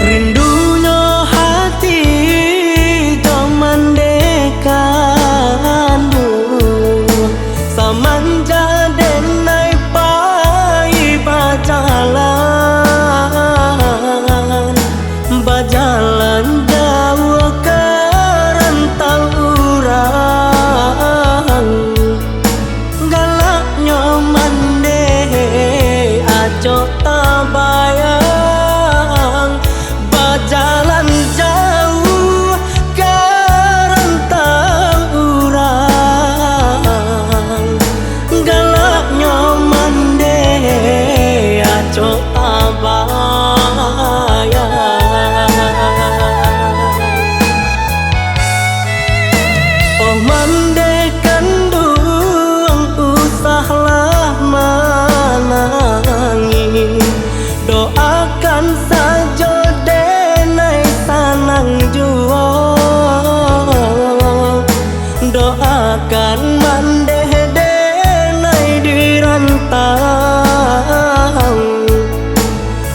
Rindunya hati zaman dekanmu samanja denai pai bajalan jauh ke rantau urang galaknya mande ajo tabayang jalan jauh ke rantau urang galaknya mande aco tabayang oh mande kandung usahlah manangi doakan saja doakan mandeh denai dirantau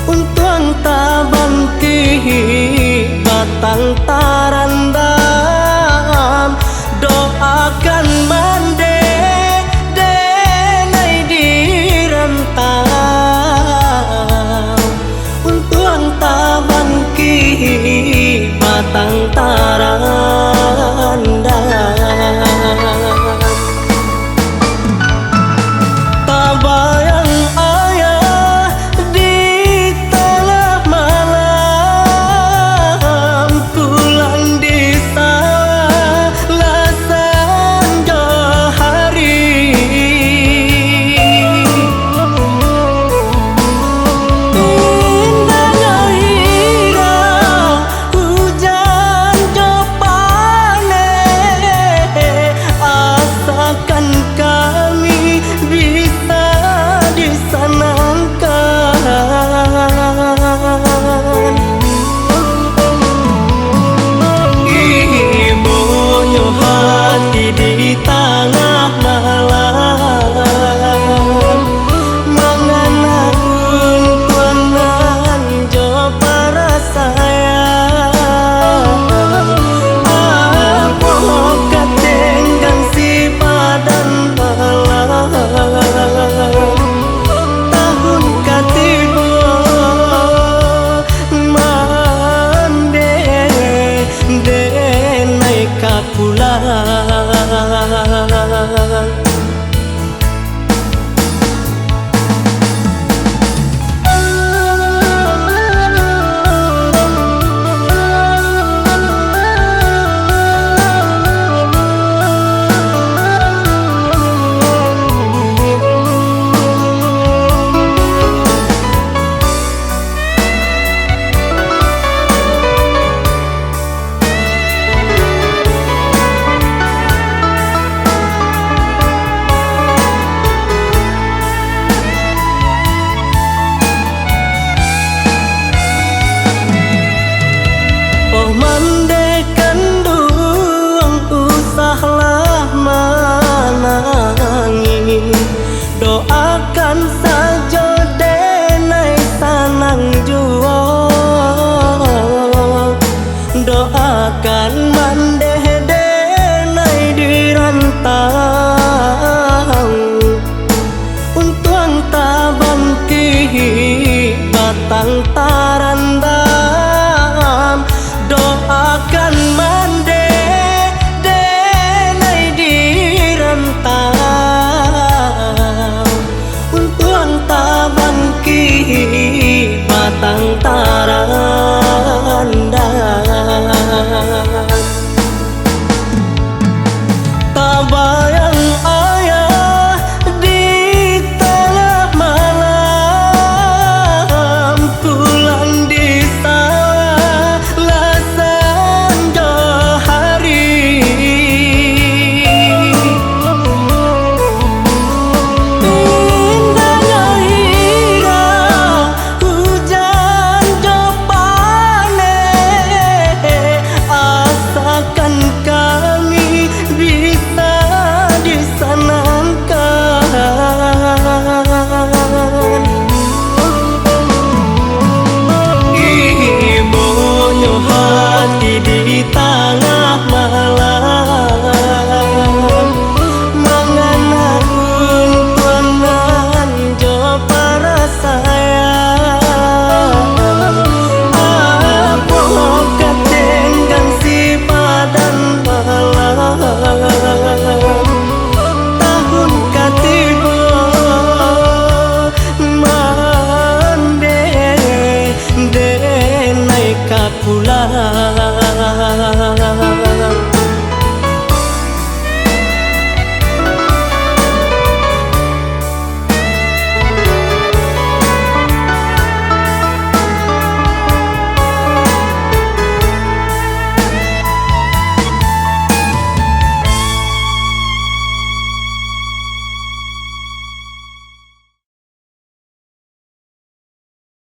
untung tabangki batang tarandam doakan mandeh denai dirantau untung tabangki batang tarandam tabayang ayah di tengah malam pulang di salah senja hari indahnya hirau hujan jopane asakan kami bisa disenangkan ibunya hati di tengah malam mengenang tuanan jo para sayang aku ketenggang si badan malam tahun katiba mande denai kapulang kak pula